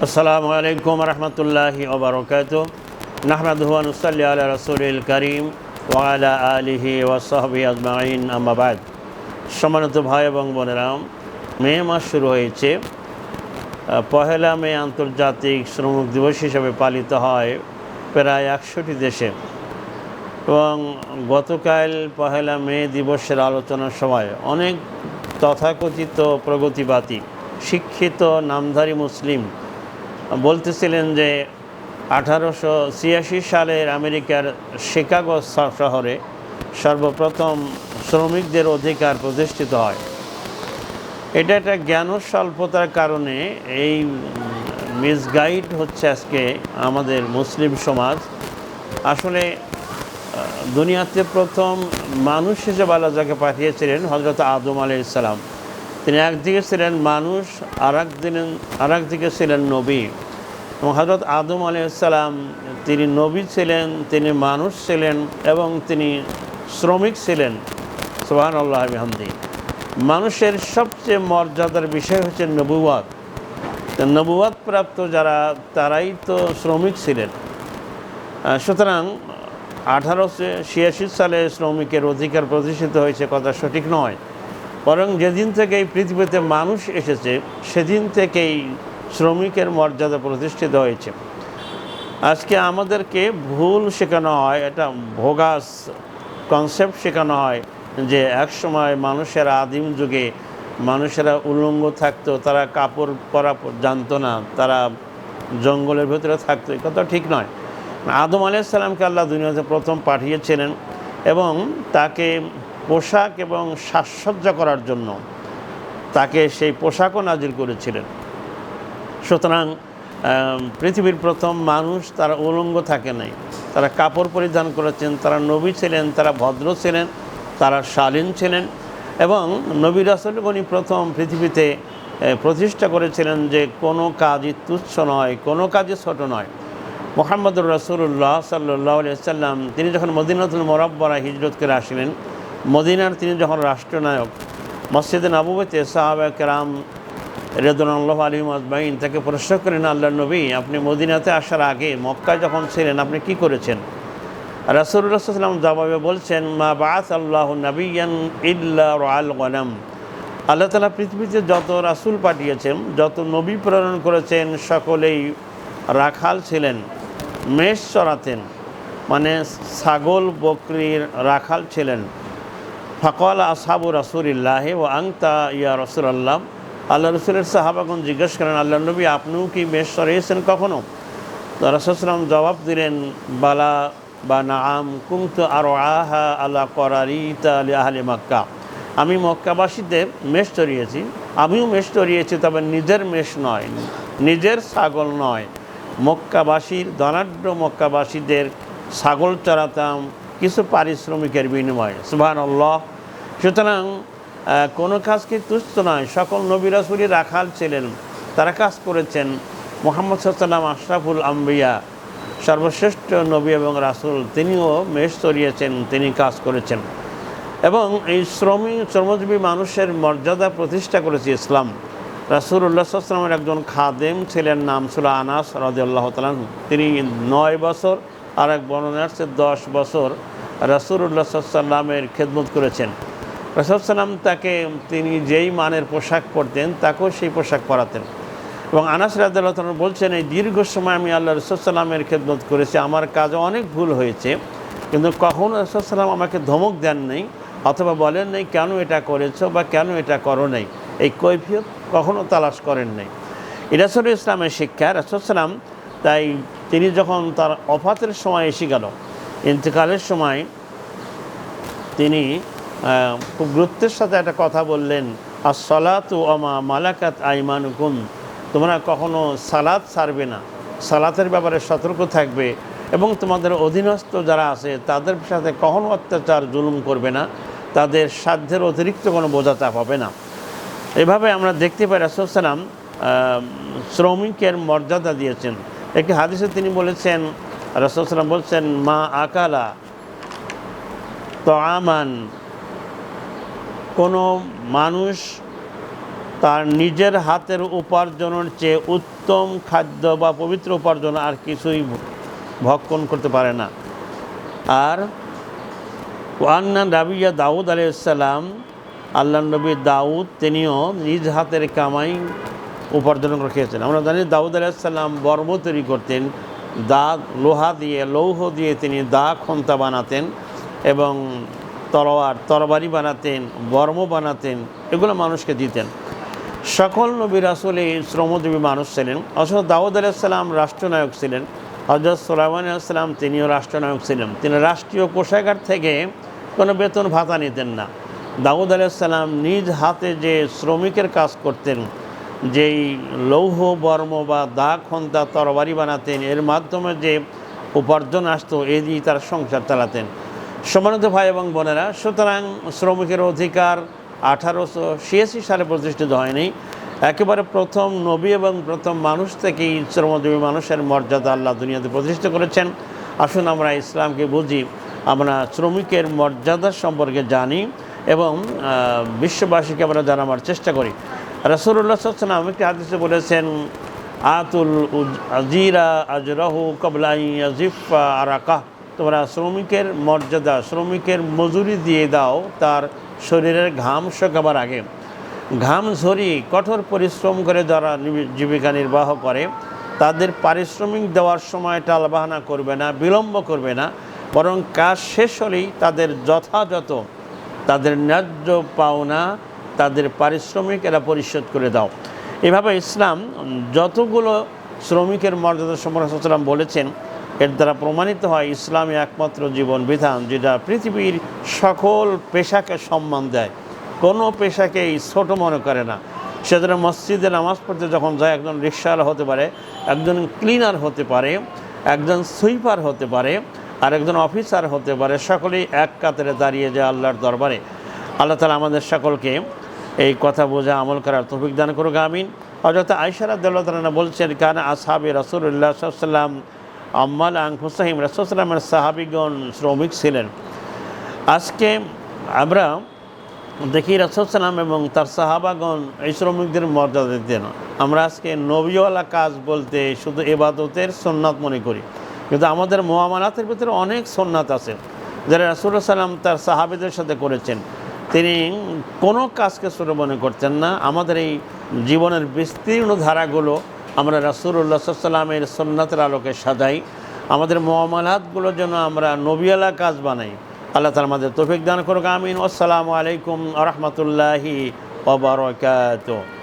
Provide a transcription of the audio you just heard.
আসসালামু আলাইকুম রহমতুল্লাহি ওয়া বারাকাতুহু নাহমাদুহু ওয়া নুসাল্লি আলা রাসূলিল কারীম ওয়া আলা আলিহি ওয়া সাহবিহি আজমাইন আম্মা বা'দ। সম্মানিত ভাই এবং বোনেরা, মে মাস শুরু হয়েছে। পহেলা মে আন্তর্জাতিক শ্রমিক দিবস হিসেবে পালিত হয় প্রায় 100টি দেশে। এবং গতকাল পহেলা মে দিবসের আলোচনার সময় অনেক তথাকথিত প্রগতিবাদী শিক্ষিত নামধারী মুসলিম বলতেছিলেন যে 1886 সালের আমেরিকার শিকাগো শহরে সর্বপ্রথম শ্রমিকদের অধিকার প্রতিষ্ঠিত হয়। এটা একটা জ্ঞান স্বল্পতার কারণে এই মিসগাইড হচ্ছে আজকে আমাদের মুসলিম সমাজ। আসলে দুনিয়াতে প্রথম মানুষ হিসেবে আল্লাহ যাকে পাঠিয়েছিলেন হযরত আদম আলাইহিস সালাম, তিনি একদিকে ছিলেন মানুষ, আর একদিকে ছিলেন নবী। এবং হযরত আদম আলাইহিস সালাম তিনি নবী ছিলেন, তিনি মানুষ ছিলেন এবং তিনি শ্রমিক ছিলেন। সুবহানাল্লাহ ওয়া বিহামদিহি। মানুষের সবচেয়ে মর্যাদার বিষয় হচ্ছে নবুওয়াত। নবুওয়াত প্রাপ্ত যারা, তারাই তো শ্রমিক ছিলেন। সুতরাং 1886 সালে শ্রমিকের অধিকার প্রতিষ্ঠিত হয়েছে কথা সঠিক নয়, বরং যেদিন থেকে এই পৃথিবীতে মানুষ এসেছে সেদিন থেকেই শ্রমিকের মর্যাদা প্রতিষ্ঠিত হয়েছে। আজকে আমাদেরকে ভুল শেখানো হয়, এটা ভোগাস কনসেপ্ট শেখানো হয় যে একসময় মানুষেরা, আদিম যুগে মানুষেরা উলঙ্গ থাকতো, তারা কাপড় পরা জানতো না, তারা জঙ্গলের ভেতরে থাকতো। এই কথা ঠিক নয়। আদম আলাইহিস সালামকে আল্লাহ দুনিয়াতে প্রথম পাঠিয়েছিলেন এবং তাকে পোশাক এবং সাজসজ্জা করার জন্য তাকে সেই পোশাকও নাজিল করেছিলেন। সুতরাং পৃথিবীর প্রথম মানুষ তারা উলঙ্গ থাকে নাই, তারা কাপড় পরিধান করেছেন, তারা নবী ছিলেন, তারা ভদ্র ছিলেন, তারা শালীন ছিলেন। এবং নবী রাসূলগণ প্রথম পৃথিবীতে প্রতিষ্ঠা করেছিলেন যে কোনো কাজই তুচ্ছ নয়, কোনো কাজই ছোট নয়। মুহাম্মদুর রাসূলুল্লাহ সাল্লাল্লাহু আলাইহি ওয়াসাল্লাম তিনি যখন মদিনাতুল মুনাওয়ারা হিজরত করে আসলেন, মদিনার তিনি যখন রাষ্ট্রনায়ক, মসজিদে নববীতে সাহাবায়ে কেরাম রিদওয়ানুল্লাহি আলাইহিম আজমাইন তাকে প্রশ্ন করেন, আল্লাহর নবী, আপনি মদিনাতে আসার আগে মক্কায় যখন ছিলেন আপনি কি করেছেন? রাসূলুল্লাহ সাল্লাল্লাহু আলাইহি ওয়াসাল্লাম জবাবে বলছেন, মা বাআসাল্লাহু নাবিয়্যান ইল্লা রাআল গনাম। আল্লাহ তাআলা পৃথিবীতে যত রাসূল পাঠিয়েছেন, যত নবী প্রেরণ করেছেন, সকলেই রাখাল ছিলেন, মেষ চরাতেন, মানে ছাগল বকরির রাখাল ছিলেন। ফাকাল আসহাবু রাসূলিল্লাহি ওয়া আনতা ইয়া রাসূলুল্লাহ। আল্লাহ রসুলের সাহাবাগণ জিজ্ঞেস করেন, আল্লাহ নবী, আপনিও কি মেষ চড়িয়েছেন কখনো? রাসূল সাল্লাল্লাহু আলাইহি জবাব দিলেন, বালা বা নাআম কুনতু আরআহা আলা করারিতা লি আহলি মক্কা। আমি মক্কাবাসীদের মেষ চড়িয়েছি, আমিও মেষ চড়িয়েছি, তবে নিজের মেষ নয়, নিজের ছাগল নয়। মক্কাবাসীর, ধনাঢ্য মক্কাবাসীদের ছাগল চড়াতাম কিছু পারিশ্রমিকের বিনিময়ে। সুবহানাল্লাহ। সুতরাং কোনো কাজকে তুচ্ছ নয়। সকল নবী রাসূলই রাখাল ছিলেন, তারা কাজ করেছেন। মুহাম্মদ সাল্লাল্লাহু আলাইহি ওয়াসাল্লাম আশরাফুল আম্বিয়া, সর্বশ্রেষ্ঠ নবী এবং রাসূল, তিনিও মেষ চড়িয়েছেন, তিনি কাজ করেছেন। এবং এই শ্রমজীবী মানুষের মর্যাদা প্রতিষ্ঠা করেছে ইসলাম। রাসূলুল্লাহ সাল্লাল্লাহু আলাইহি ওয়াসাল্লামের একজন খাদেম ছিলেন, নাম ছিল আনাস রাদিয়াল্লাহু তাআলা আনহু। তিনি 9 বছর, আর এক বর্ণনা আছে 10 বছর রাসূলুল্লাহ সাল্লাল্লাহু আলাইহি ওয়াসাল্লামের খেদমত করেছেন। রাসূল সাল্লাম তাকে, তিনি যেই মানের পোশাক পরতেন তাকেও সেই পোশাক পরাতেন। এবং আনাস রাদিয়াল্লাহু তাআলা বলছেন, এই দীর্ঘ সময় আমি আল্লাহ রাসূল সাল্লামের খেদমত করেছি, আমার কাজে অনেক ভুল হয়েছে, কিন্তু কখনো রাসূল সাল্লাম আমাকে ধমক দেন নাই অথবা বলেন নাই কেন এটা করেছো বা কেন এটা করো নাই, এই কৈফিয়ত কখনো তালাশ করেন নাই। এটা ছিল ইসলামের শিক্ষা। রাসূল সাল্লাম তাই তিনি যখন তার ওফাতের সময় এসে গেল, ইন্তেকালের সময়, তিনি খুব গুরুত্বের সাথে একটা কথা বললেন, আস-সালাতু ওয়া মা মালাকাত আইমানুকুম। তোমরা কখনো সালাত ছাড়বে না, সালাতের ব্যাপারে সতর্ক থাকবে এবং তোমাদের অধীনস্থ যারা আছে তাদের সাথে কখনো অত্যাচার জুলুম করবে না, তাদের সাধ্যের অতিরিক্ত কোনো বোঝা চাপাবে না। এভাবে আমরা দেখতে পাই রাসূল সাল্লাম শ্রমিকের মর্যাদা দিয়েছেন। একটি হাদিসে তিনি বলেছেন, রাসূল সাল্লাম বলছেন, মা আকালা তাআমান, কোনো মানুষ তার নিজের হাতের উপার্জনের চেয়ে উত্তম খাদ্য বা পবিত্র উপার্জন আর কিছুই ভক্ষণ করতে পারে না। আর ওয়ান্না নাবিয়া দাউদ আলাইহিসসালাম, আল্লাহ নবী দাউদ তিনিও নিজ হাতের কামাই উপার্জন করে খেয়েছেন। আমরা জানি দাউদ আলাইহিসসালাম বর্ম তৈরি করতেন, দা লোহা দিয়ে লৌহ দিয়ে তিনি দা খন্তা বানাতেন এবং তরবারি বানাতেন, বর্ম বানাতেন, এগুলো মানুষকে দিতেন। সকল নবী রাসূল এই শ্রমজীবী মানুষ ছিলেন। অথচ দাউদ আলাইহিসসালাম রাষ্ট্রনায়ক ছিলেন। হযরত সুলাইমান আলাইহিসসালাম তিনিও রাষ্ট্রনায়ক ছিলেন। তিনি রাষ্ট্রীয় কোষাগার থেকে কোনো বেতন ভাতা নিতেন না। দাউদ আলাইহিসসালাম নিজ হাতে যে শ্রমিকের কাজ করতেন, যেই লৌহ বর্ম বা দা খন্তা তরবারি বানাতেন, এর মাধ্যমে যে উপার্জন আসতো এই দিয়ে তার সংসার চালাতেন। সম্মানিত ভাই এবং বোনেরা, সুতরাং শ্রমিকের অধিকার 1886 সালে প্রতিষ্ঠিত হয়নি। একেবারে প্রথম নবী এবং প্রথম মানুষ থেকেই শ্রমজীবী মানুষের মর্যাদা আল্লাহ দুনিয়াতে প্রতিষ্ঠা করেছেন। আসুন আমরা ইসলামকে বুঝি, আমরা শ্রমিকের মর্যাদা সম্পর্কে জানি এবং বিশ্ববাসীকে আমরা জানাবার চেষ্টা করি। রাসূলুল্লাহ সাল্লাল্লাহু আলাইহি ওয়াসাল্লাম একটি হাদিসে বলেছেন, আতুল আজিরা আজরাহু ক্বাবলা আন ইয়াজিফা আরাকাহ, তোমরা শ্রমিকের মর্যাদা, শ্রমিকের মজুরি দিয়ে দাও তার শরীরের ঘাম শুকাবার আগে। ঘাম ঝরিয়ে কঠোর পরিশ্রম করে যারা জীবিকা নির্বাহ করে তাদের পারিশ্রমিক দেওয়ার সময় টালবাহানা করবে না, বিলম্ব করবে না, বরং কাজ শেষ হলেই তাদের যথাযথ তাদের ন্যায্য পাওনা, তাদের পারিশ্রমিক এরা পরিশোধ করে দাও। এভাবে ইসলাম যতগুলো শ্রমিকের মর্যাদা সম্পর্কে রাসূল বলেছেন, এর দ্বারা প্রমাণিত হয় ইসলামী একমাত্র জীবন বিধান যেটা পৃথিবীর সকল পেশাকে সম্মান দেয়, কোনো পেশাকেই ছোটো মনে করে না। সেজন্য মসজিদে নামাজ পড়তে যখন যায়, একজন রিকশাওয়ালা হতে পারে, একজন ক্লিনার হতে পারে, একজন সুইপার হতে পারে, আর একজন অফিসার হতে পারে, সকলেই এক কাতারে দাঁড়িয়ে যায় আল্লাহর দরবারে। আল্লাহ তাআলা আমাদের সকলকে এই কথা বোঝা আমল করার তৌফিক দান করুক, আমিন। হযরত আয়েশা রাদিয়াল্লাহু তাআলা বলছেন, কানা আসহাবে রাসূলুল্লাহ সাল্লাল্লাহু আলাইহি ওয়াসাল্লাম আম্মাল আনফুসাহিম, রাসূল সাল্লাল্লাহু আলাইহি ওয়াসাল্লামের সাহাবীগণ শ্রমিক ছিলেন। আজকে আমরা দেখি রাসূল সাল্লাল্লাহু এবং তার সাহাবাগণ এই শ্রমিকদের মর্যাদা দিতেন। আমরা আজকে নবীওয়ালা কাজ বলতে শুধু ইবাদতের সুন্নাত মনে করি, কিন্তু আমাদের মুআমালাতের ভিতরে অনেক সুন্নাত আছে যারা রাসূলুল্লাহ সাল্লাল্লাহু আলাইহি ওয়াসাল্লাম তার সাহাবীদের সাথে করেছেন। তিনি কোনো কাজকে ছোট মনে করতেন না। আমাদের এই জীবনের বিস্তীর্ণ ধারাগুলো আমরা রাসূলুল্লাহ সাল্লাল্লাহু আলাইহি ওয়াসাল্লামের সুন্নাতের আলোকে সাজাই। আমাদের মুআমালাতগুলো যেন আমরা নবীওয়ালা কাজ বানাই। আল্লাহ তাআলা আমাদের তৌফিক দান করুক, আমিন। আসসালামু আলাইকুম ওয়া রাহমাতুল্লাহি ওয়া বারাকাতুহু।